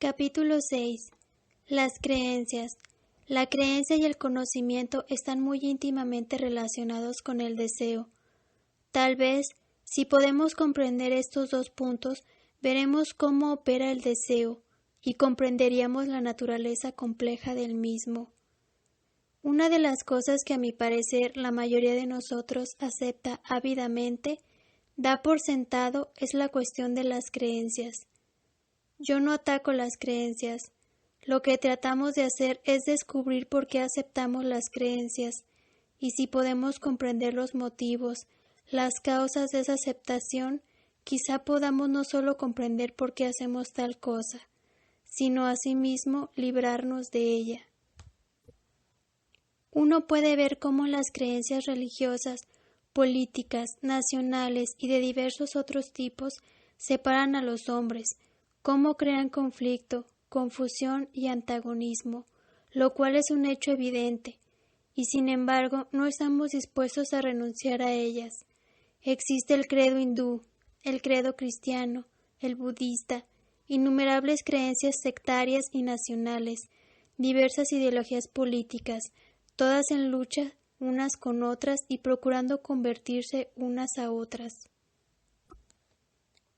Capítulo 6. Las creencias. La creencia y el conocimiento están muy íntimamente relacionados con el deseo. Tal vez, si podemos comprender estos dos puntos, veremos cómo opera el deseo y comprenderíamos la naturaleza compleja del mismo. Una de las cosas que a mi parecer la mayoría de nosotros acepta ávidamente, da por sentado, es la cuestión de las creencias. Yo no ataco las creencias. Lo que tratamos de hacer es descubrir por qué aceptamos las creencias y si podemos comprender los motivos, las causas de esa aceptación, quizá podamos no solo comprender por qué hacemos tal cosa, sino asimismo librarnos de ella. Uno puede ver cómo las creencias religiosas, políticas, nacionales y de diversos otros tipos separan a los hombres, cómo crean conflicto, confusión y antagonismo, lo cual es un hecho evidente, y sin embargo no estamos dispuestos a renunciar a ellas. Existe el credo hindú, el credo cristiano, el budista, innumerables creencias sectarias y nacionales, diversas ideologías políticas, todas en lucha unas con otras y procurando convertirse unas a otras.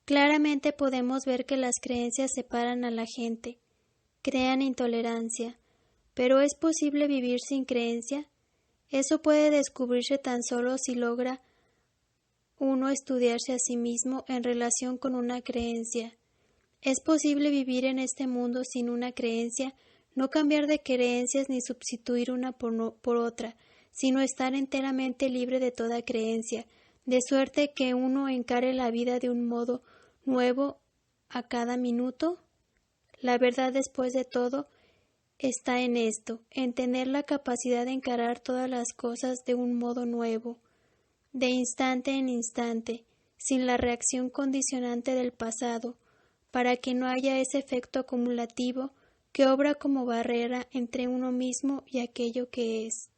Claramente podemos ver que las creencias separan a la gente, crean intolerancia, pero ¿es posible vivir sin creencia? Eso puede descubrirse tan solo si logra uno estudiarse a sí mismo en relación con una creencia. ¿Es posible vivir en este mundo sin una creencia, no cambiar de creencias ni sustituir una por otra, sino estar enteramente libre de toda creencia, de suerte que uno encare la vida de un modo nuevo a cada minuto? La verdad, después de todo, está en esto, en tener la capacidad de encarar todas las cosas de un modo nuevo, de instante en instante, sin la reacción condicionante del pasado, para que no haya ese efecto acumulativo que obra como barrera entre uno mismo y aquello que es.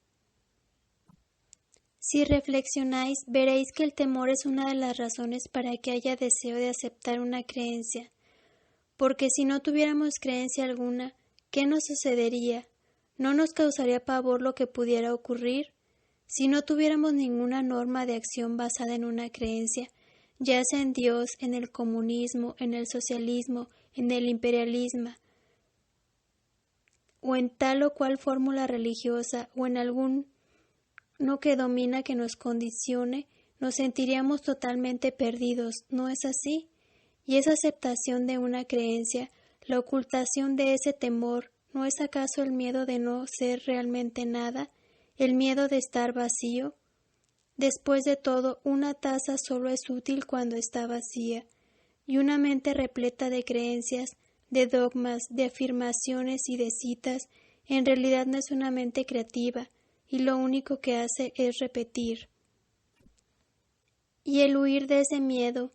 Si reflexionáis, veréis que el temor es una de las razones para que haya deseo de aceptar una creencia, porque si no tuviéramos creencia alguna, ¿qué nos sucedería? ¿No nos causaría pavor lo que pudiera ocurrir? Si no tuviéramos ninguna norma de acción basada en una creencia, ya sea en Dios, en el comunismo, en el socialismo, en el imperialismo, o en tal o cual fórmula religiosa, o en algún no que domina que nos condicione, nos sentiríamos totalmente perdidos, ¿no es así? Y esa aceptación de una creencia, la ocultación de ese temor, ¿no es acaso el miedo de no ser realmente nada, el miedo de estar vacío? Después de todo, una taza solo es útil cuando está vacía, y una mente repleta de creencias, de dogmas, de afirmaciones y de citas, en realidad no es una mente creativa, y lo único que hace es repetir. Y el huir de ese miedo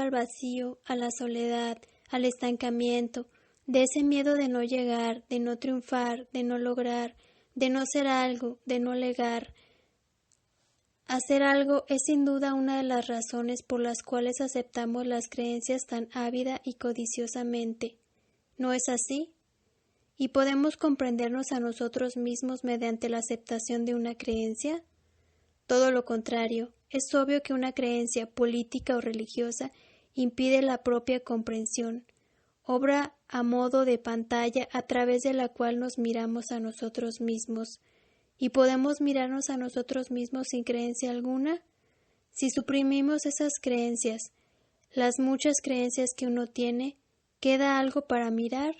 al vacío, a la soledad, al estancamiento, de ese miedo de no llegar, de no triunfar, de no lograr, de no ser algo, de no legar. Hacer algo es sin duda una de las razones por las cuales aceptamos las creencias tan ávida y codiciosamente. ¿No es así? ¿Y podemos comprendernos a nosotros mismos mediante la aceptación de una creencia? Todo lo contrario, es obvio que una creencia política o religiosa impide la propia comprensión, obra a modo de pantalla a través de la cual nos miramos a nosotros mismos. ¿Y podemos mirarnos a nosotros mismos sin creencia alguna? Si suprimimos esas creencias, las muchas creencias que uno tiene, ¿queda algo para mirar?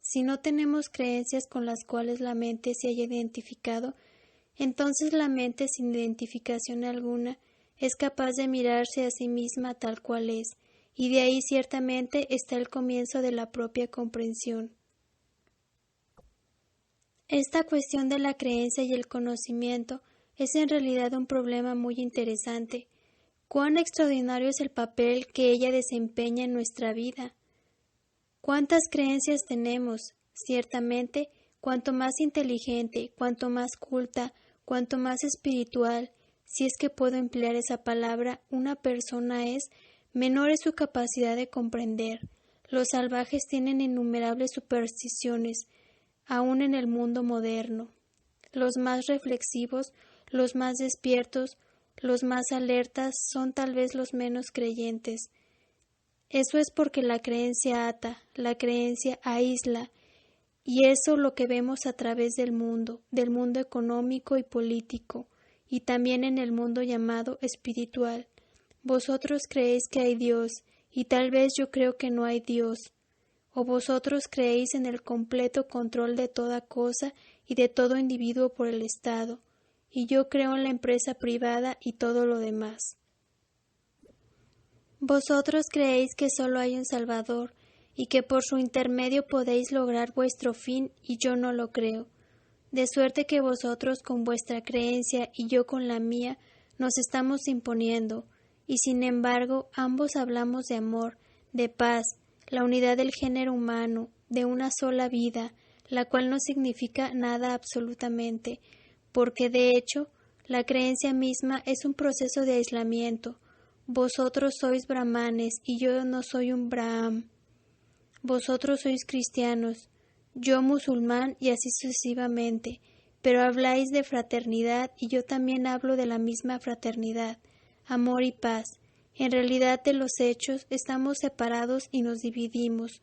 Si no tenemos creencias con las cuales la mente se haya identificado, entonces la mente sin identificación alguna es capaz de mirarse a sí misma tal cual es, y de ahí ciertamente está el comienzo de la propia comprensión. Esta cuestión de la creencia y el conocimiento es en realidad un problema muy interesante. ¿Cuán extraordinario es el papel que ella desempeña en nuestra vida? ¿Cuántas creencias tenemos? Ciertamente, cuanto más inteligente, cuanto más culta, cuanto más espiritual, si es que puedo emplear esa palabra, una persona es, menor es su capacidad de comprender. Los salvajes tienen innumerables supersticiones, aún en el mundo moderno. Los más reflexivos, los más despiertos, los más alertas son tal vez los menos creyentes. Eso es porque la creencia ata, la creencia aísla, y eso lo que vemos a través del mundo económico y político, y también en el mundo llamado espiritual. Vosotros creéis que hay Dios, y tal vez yo creo que no hay Dios. O vosotros creéis en el completo control de toda cosa y de todo individuo por el Estado, y yo creo en la empresa privada y todo lo demás. Vosotros creéis que solo hay un Salvador, y que por su intermedio podéis lograr vuestro fin, y yo no lo creo. De suerte que vosotros con vuestra creencia y yo con la mía nos estamos imponiendo, y sin embargo ambos hablamos de amor, de paz, la unidad del género humano, de una sola vida, la cual no significa nada absolutamente, porque de hecho la creencia misma es un proceso de aislamiento. Vosotros sois brahmanes y yo no soy un brahman. Vosotros sois cristianos, yo musulmán y así sucesivamente, pero habláis de fraternidad y yo también hablo de la misma fraternidad, amor y paz. En realidad de los hechos estamos separados y nos dividimos.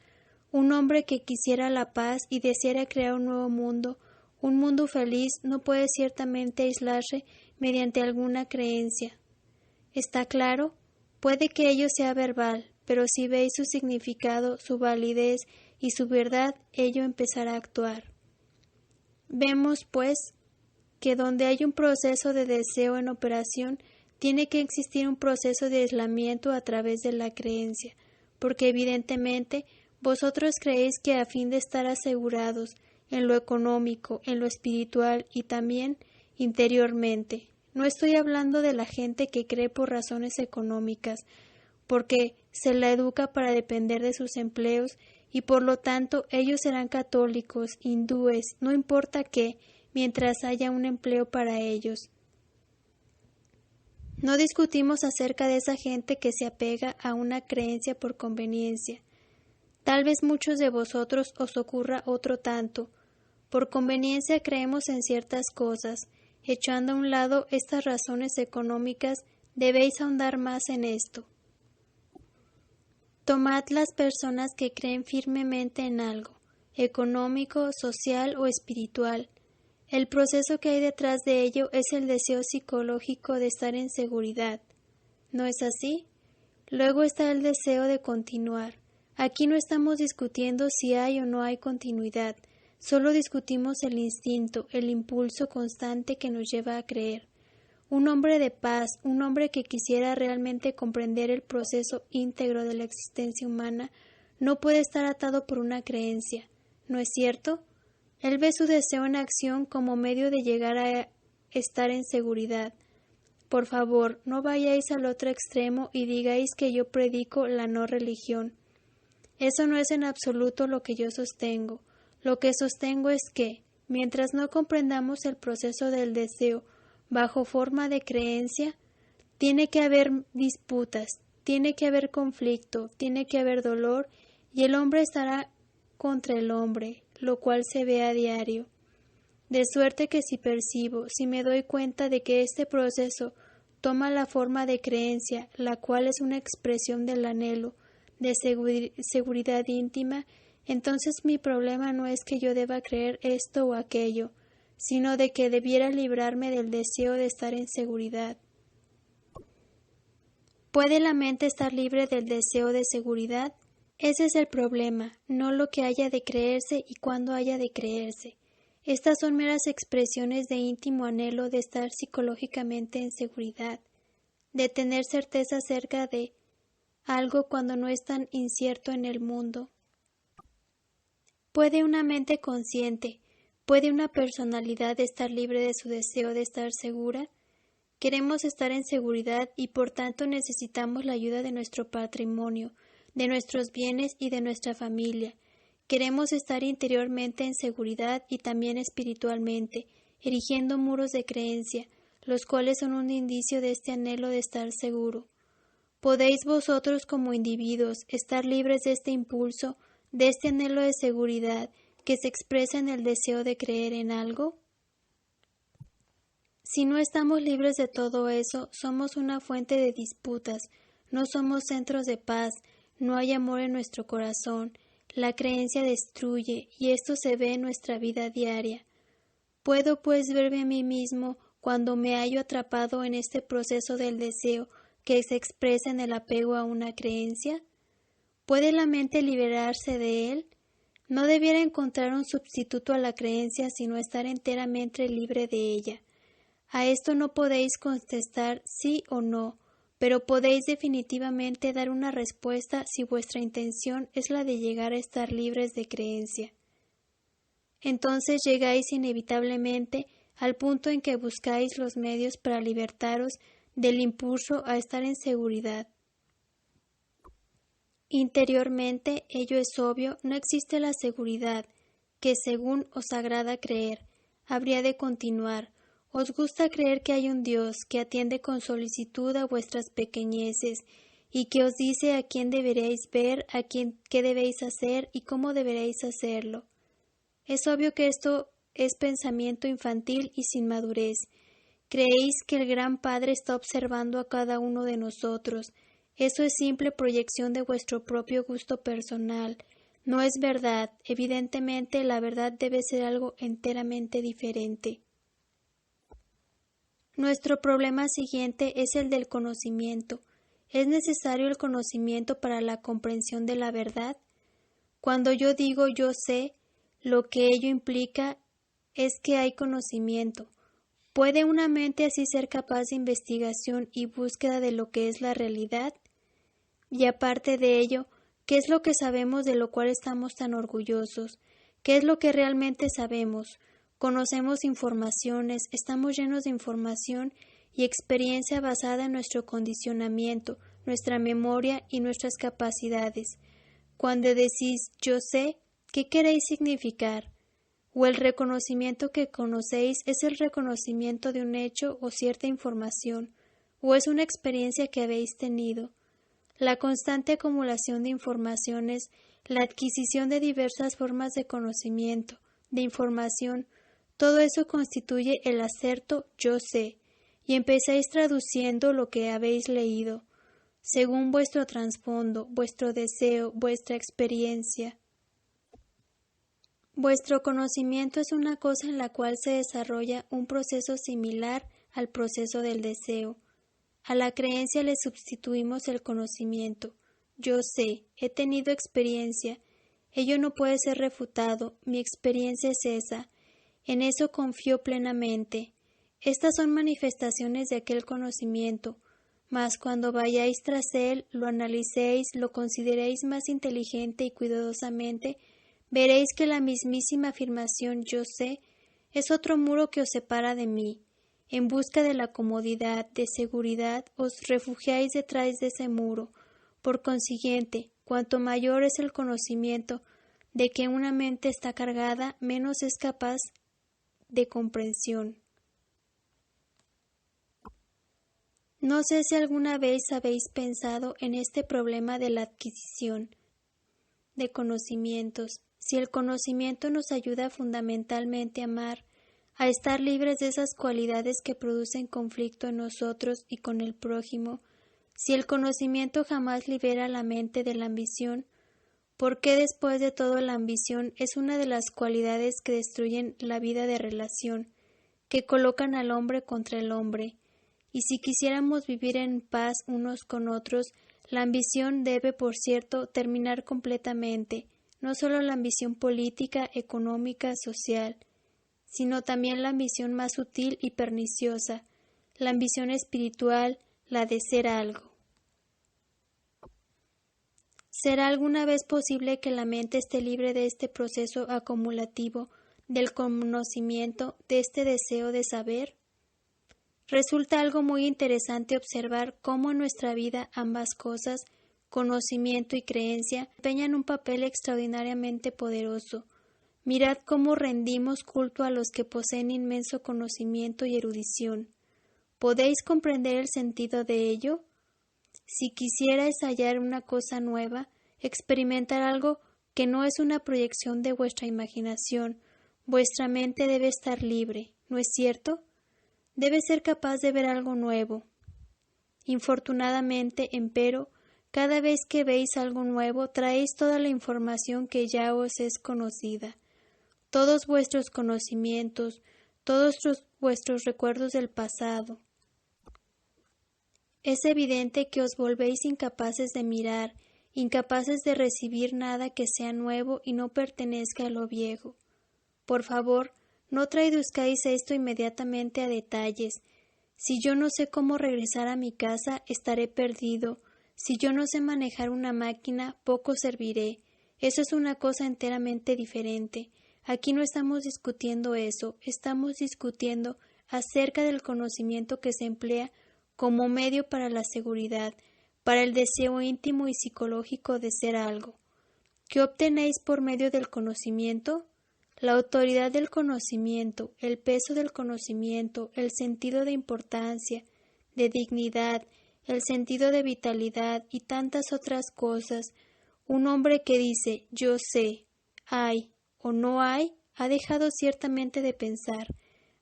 Un hombre que quisiera la paz y deseara crear un nuevo mundo, un mundo feliz, no puede ciertamente aislarse mediante alguna creencia. ¿Está claro? Puede que ello sea verbal, pero si veis su significado, su validez y su verdad, ello empezará a actuar. Vemos, pues, que donde hay un proceso de deseo en operación, tiene que existir un proceso de aislamiento a través de la creencia, porque evidentemente vosotros creéis que a fin de estar asegurados en lo económico, en lo espiritual y también interiormente. No estoy hablando de la gente que cree por razones económicas, porque se la educa para depender de sus empleos y por lo tanto ellos serán católicos, hindúes, no importa qué, mientras haya un empleo para ellos. No discutimos acerca de esa gente que se apega a una creencia por conveniencia. Tal vez muchos de vosotros os ocurra otro tanto. Por conveniencia creemos en ciertas cosas. Echando a un lado estas razones económicas, debéis ahondar más en esto. Tomad las personas que creen firmemente en algo, económico, social o espiritual. El proceso que hay detrás de ello es el deseo psicológico de estar en seguridad. ¿No es así? Luego está el deseo de continuar. Aquí no estamos discutiendo si hay o no hay continuidad, solo discutimos el instinto, el impulso constante que nos lleva a creer. Un hombre de paz, un hombre que quisiera realmente comprender el proceso íntegro de la existencia humana, no puede estar atado por una creencia, ¿no es cierto? Él ve su deseo en acción como medio de llegar a estar en seguridad. Por favor, no vayáis al otro extremo y digáis que yo predico la no religión. Eso no es en absoluto lo que yo sostengo. Lo que sostengo es que, mientras no comprendamos el proceso del deseo bajo forma de creencia, tiene que haber disputas, tiene que haber conflicto, tiene que haber dolor, y el hombre estará contra el hombre, lo cual se ve a diario. De suerte que si percibo, si me doy cuenta de que este proceso toma la forma de creencia, la cual es una expresión del anhelo, de seguridad íntima, entonces mi problema no es que yo deba creer esto o aquello, sino de que debiera librarme del deseo de estar en seguridad. ¿Puede la mente estar libre del deseo de seguridad? Ese es el problema, no lo que haya de creerse y cuándo haya de creerse. Estas son meras expresiones de íntimo anhelo de estar psicológicamente en seguridad, de tener certeza acerca de algo cuando no es tan incierto en el mundo. ¿Puede una mente consciente, puede una personalidad estar libre de su deseo de estar segura? Queremos estar en seguridad y por tanto necesitamos la ayuda de nuestro patrimonio, de nuestros bienes y de nuestra familia. Queremos estar interiormente en seguridad y también espiritualmente, erigiendo muros de creencia, los cuales son un indicio de este anhelo de estar seguro. ¿Podéis vosotros como individuos estar libres de este impulso, de este anhelo de seguridad que se expresa en el deseo de creer en algo? Si no estamos libres de todo eso, somos una fuente de disputas, no somos centros de paz, no hay amor en nuestro corazón, la creencia destruye, y esto se ve en nuestra vida diaria. ¿Puedo pues verme a mí mismo cuando me hallo atrapado en este proceso del deseo que se expresa en el apego a una creencia? ¿Puede la mente liberarse de él? No debiera encontrar un sustituto a la creencia, sino estar enteramente libre de ella. A esto no podéis contestar sí o no, pero podéis definitivamente dar una respuesta si vuestra intención es la de llegar a estar libres de creencia. Entonces llegáis inevitablemente al punto en que buscáis los medios para libertaros del impulso a estar en seguridad. Interiormente, ello es obvio, no existe la seguridad, que según os agrada creer, habría de continuar. Os gusta creer que hay un Dios que atiende con solicitud a vuestras pequeñeces y que os dice a quién deberéis ver, qué debéis hacer y cómo deberéis hacerlo. Es obvio que esto es pensamiento infantil y sin madurez. Creéis que el Gran Padre está observando a cada uno de nosotros. Eso es simple proyección de vuestro propio gusto personal. No es verdad. Evidentemente, la verdad debe ser algo enteramente diferente. Nuestro problema siguiente es el del conocimiento. ¿Es necesario el conocimiento para la comprensión de la verdad? Cuando yo digo yo sé, lo que ello implica es que hay conocimiento. ¿Puede una mente así ser capaz de investigación y búsqueda de lo que es la realidad? Y aparte de ello, ¿qué es lo que sabemos de lo cual estamos tan orgullosos? ¿Qué es lo que realmente sabemos? Conocemos informaciones, estamos llenos de información y experiencia basada en nuestro condicionamiento, nuestra memoria y nuestras capacidades. Cuando decís yo sé, ¿qué queréis significar? ¿O el reconocimiento que conocéis es el reconocimiento de un hecho o cierta información, o es una experiencia que habéis tenido? La constante acumulación de informaciones, la adquisición de diversas formas de conocimiento, de información, todo eso constituye el aserto yo sé, y empezáis traduciendo lo que habéis leído, según vuestro trasfondo, vuestro deseo, vuestra experiencia. Vuestro conocimiento es una cosa en la cual se desarrolla un proceso similar al proceso del deseo. A la creencia le sustituimos el conocimiento. Yo sé, he tenido experiencia. Ello no puede ser refutado. Mi experiencia es esa. En eso confío plenamente. Estas son manifestaciones de aquel conocimiento. Mas cuando vayáis tras él, lo analicéis, lo consideréis más inteligente y cuidadosamente, veréis que la mismísima afirmación yo sé es otro muro que os separa de mí. En busca de la comodidad, de seguridad, os refugiáis detrás de ese muro. Por consiguiente, cuanto mayor es el conocimiento de que una mente está cargada, menos es capaz de comprensión. No sé si alguna vez habéis pensado en este problema de la adquisición de conocimientos. Si el conocimiento nos ayuda fundamentalmente a amar, a estar libres de esas cualidades que producen conflicto en nosotros y con el prójimo, si el conocimiento jamás libera la mente de la ambición, ¿por qué después de todo la ambición es una de las cualidades que destruyen la vida de relación, que colocan al hombre contra el hombre? Y si quisiéramos vivir en paz unos con otros, la ambición debe, por cierto, terminar completamente, no solo la ambición política, económica, social, sino también la ambición más sutil y perniciosa, la ambición espiritual, la de ser algo. ¿Será alguna vez posible que la mente esté libre de este proceso acumulativo, del conocimiento, de este deseo de saber? Resulta algo muy interesante observar cómo en nuestra vida ambas cosas, conocimiento y creencia, desempeñan un papel extraordinariamente poderoso. Mirad cómo rendimos culto a los que poseen inmenso conocimiento y erudición. ¿Podéis comprender el sentido de ello? Si quisierais hallar una cosa nueva, experimentar algo que no es una proyección de vuestra imaginación, vuestra mente debe estar libre, ¿no es cierto? Debe ser capaz de ver algo nuevo. Infortunadamente, empero, cada vez que veis algo nuevo, traéis toda la información que ya os es conocida. Todos vuestros conocimientos, todos vuestros recuerdos del pasado. Es evidente que os volvéis incapaces de mirar, incapaces de recibir nada que sea nuevo y no pertenezca a lo viejo. Por favor, no traduzcáis esto inmediatamente a detalles. Si yo no sé cómo regresar a mi casa, estaré perdido. Si yo no sé manejar una máquina, poco serviré. Eso es una cosa enteramente diferente. Aquí no estamos discutiendo eso, estamos discutiendo acerca del conocimiento que se emplea como medio para la seguridad, para el deseo íntimo y psicológico de ser algo. ¿Qué obtenéis por medio del conocimiento? La autoridad del conocimiento, el peso del conocimiento, el sentido de importancia, de dignidad, el sentido de vitalidad y tantas otras cosas. Un hombre que dice yo sé, hay o no hay, ha dejado ciertamente de pensar,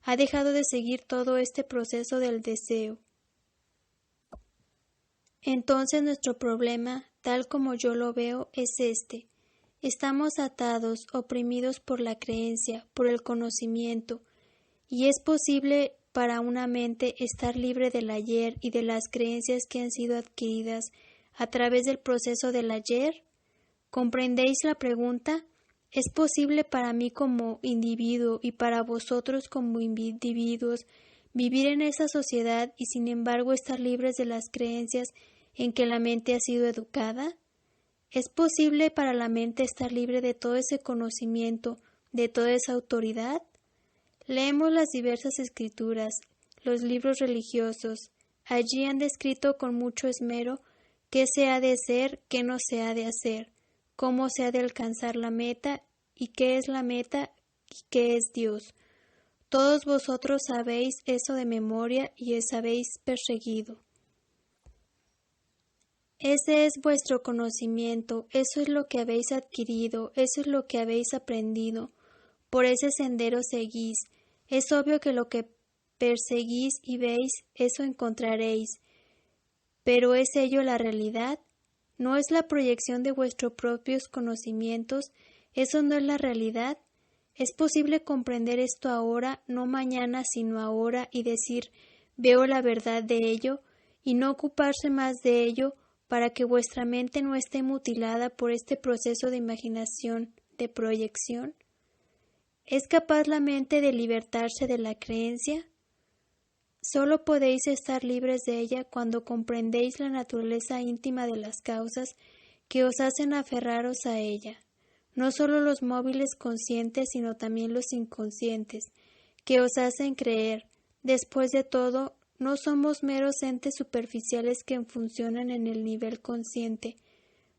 ha dejado de seguir todo este proceso del deseo. Entonces nuestro problema, tal como yo lo veo, es este. Estamos atados, oprimidos por la creencia, por el conocimiento, y es posible para una mente estar libre del ayer y de las creencias que han sido adquiridas a través del proceso del ayer. ¿Comprendéis la pregunta? ¿Es posible para mí como individuo y para vosotros como individuos vivir en esa sociedad y sin embargo estar libres de las creencias en que la mente ha sido educada? ¿Es posible para la mente estar libre de todo ese conocimiento, de toda esa autoridad? Leemos las diversas escrituras, los libros religiosos. Allí han descrito con mucho esmero qué se ha de ser, qué no se ha de hacer, cómo se ha de alcanzar la meta y qué es la meta y qué es Dios. Todos vosotros sabéis eso de memoria y os habéis perseguido. Ese es vuestro conocimiento, eso es lo que habéis adquirido, eso es lo que habéis aprendido. Por ese sendero seguís. Es obvio que lo que perseguís y veis, eso encontraréis. ¿Pero es ello la realidad? ¿No es la proyección de vuestros propios conocimientos? ¿Eso no es la realidad? ¿Es posible comprender esto ahora, no mañana, sino ahora, y decir, veo la verdad de ello, y no ocuparse más de ello, para que vuestra mente no esté mutilada por este proceso de imaginación, de proyección? ¿Es capaz la mente de libertarse de la creencia? Solo podéis estar libres de ella cuando comprendéis la naturaleza íntima de las causas que os hacen aferraros a ella, no solo los móviles conscientes, sino también los inconscientes, que os hacen creer. Después de todo, no somos meros entes superficiales que funcionan en el nivel consciente.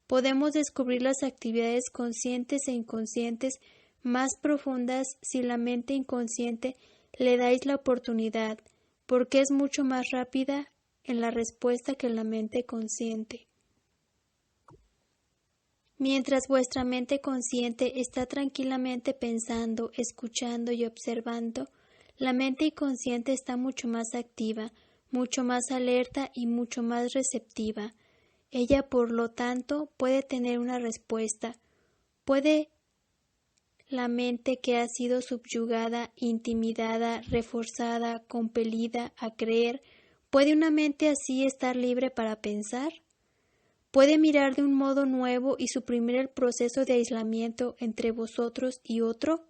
Podemos descubrir las actividades conscientes e inconscientes más profundas si la mente inconsciente le dais la oportunidad, porque es mucho más rápida en la respuesta que la mente consciente. Mientras vuestra mente consciente está tranquilamente pensando, escuchando y observando, la mente inconsciente está mucho más activa, mucho más alerta y mucho más receptiva. Ella, por lo tanto, puede tener una respuesta. ¿Puede la mente que ha sido subyugada, intimidada, reforzada, compelida a creer, puede una mente así estar libre para pensar? ¿Puede mirar de un modo nuevo y suprimir el proceso de aislamiento entre vosotros y otro?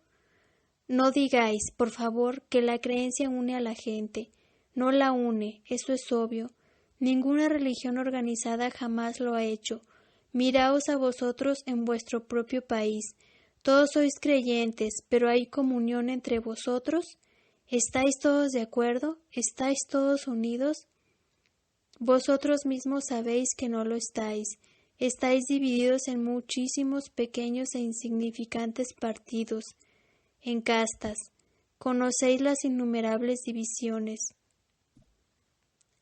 No digáis, por favor, que la creencia une a la gente. No la une, eso es obvio. Ninguna religión organizada jamás lo ha hecho. Miraos a vosotros en vuestro propio país. Todos sois creyentes, pero ¿hay comunión entre vosotros? ¿Estáis todos de acuerdo? ¿Estáis todos unidos? Vosotros mismos sabéis que no lo estáis. Estáis divididos en muchísimos pequeños e insignificantes partidos, en castas. Conocéis las innumerables divisiones.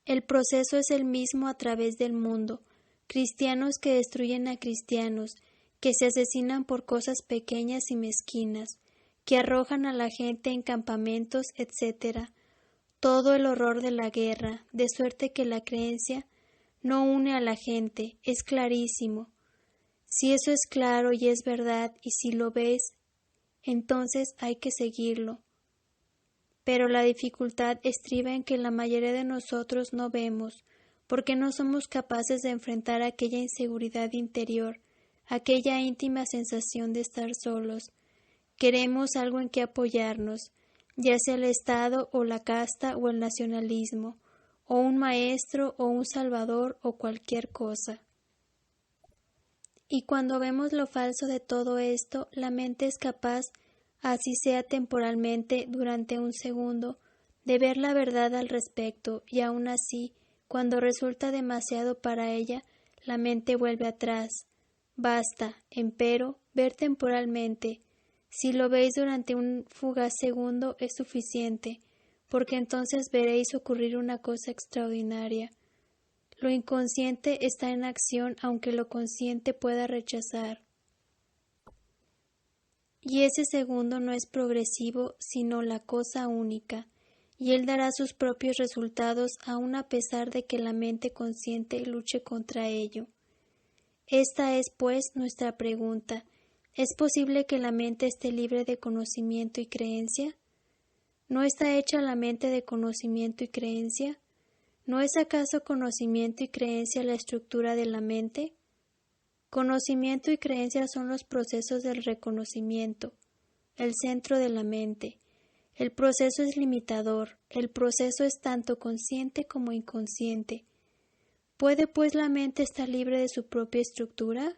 El proceso es el mismo a través del mundo. Cristianos que destruyen a cristianos, que se asesinan por cosas pequeñas y mezquinas, que arrojan a la gente en campamentos, etc. Todo el horror de la guerra, de suerte que la creencia no une a la gente, es clarísimo. Si eso es claro y es verdad, y si lo ves, entonces hay que seguirlo. Pero la dificultad estriba en que la mayoría de nosotros no vemos, porque no somos capaces de enfrentar aquella inseguridad interior, aquella íntima sensación de estar solos. Queremos algo en que apoyarnos, ya sea el Estado o la casta o el nacionalismo, o un maestro o un salvador o cualquier cosa. Y cuando vemos lo falso de todo esto, la mente es capaz, así sea temporalmente, durante un segundo, de ver la verdad al respecto, y aun así, cuando resulta demasiado para ella, la mente vuelve atrás. Basta, empero, ver temporalmente. Si lo veis durante un fugaz segundo es suficiente, porque entonces veréis ocurrir una cosa extraordinaria. Lo inconsciente está en acción aunque lo consciente pueda rechazar. Y ese segundo no es progresivo, sino la cosa única, y él dará sus propios resultados aun a pesar de que la mente consciente luche contra ello. Esta es, pues, nuestra pregunta. ¿Es posible que la mente esté libre de conocimiento y creencia? ¿No está hecha la mente de conocimiento y creencia? ¿No es acaso conocimiento y creencia la estructura de la mente? Conocimiento y creencia son los procesos del reconocimiento, el centro de la mente. El proceso es limitador, el proceso es tanto consciente como inconsciente. ¿Puede pues la mente estar libre de su propia estructura?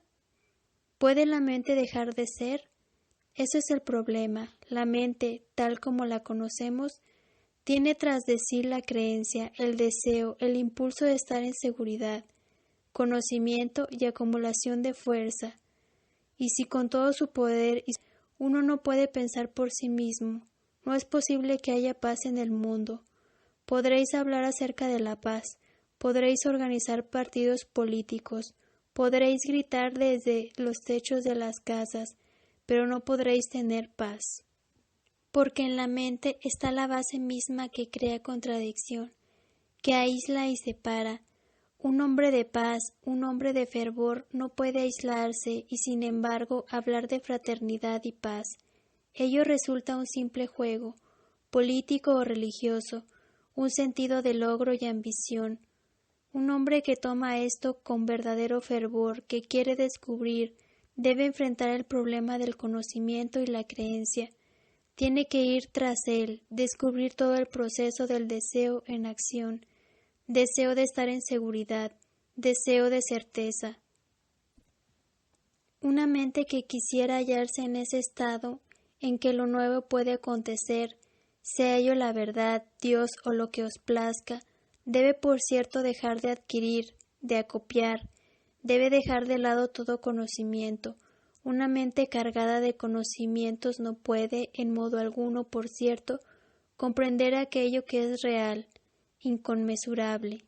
¿Puede la mente dejar de ser? Eso es el problema. La mente, tal como la conocemos, tiene tras de sí la creencia, el deseo, el impulso de estar en seguridad, conocimiento y acumulación de fuerza. Y si con todo su poder uno no puede pensar por sí mismo, no es posible que haya paz en el mundo. Podréis hablar acerca de la paz, podréis organizar partidos políticos, podréis gritar desde los techos de las casas, pero no podréis tener paz. Porque en la mente está la base misma que crea contradicción, que aísla y separa. Un hombre de paz, un hombre de fervor no puede aislarse y sin embargo hablar de fraternidad y paz. Ello resulta un simple juego, político o religioso, un sentido de logro y ambición. Un hombre que toma esto con verdadero fervor, que quiere descubrir, debe enfrentar el problema del conocimiento y la creencia. Tiene que ir tras él, descubrir todo el proceso del deseo en acción, deseo de estar en seguridad, deseo de certeza. Una mente que quisiera hallarse en ese estado en que lo nuevo puede acontecer, sea ello la verdad, Dios o lo que os plazca, debe por cierto dejar de adquirir, de acopiar, debe dejar de lado todo conocimiento. Una mente cargada de conocimientos no puede, en modo alguno, por cierto, comprender aquello que es real, inconmensurable.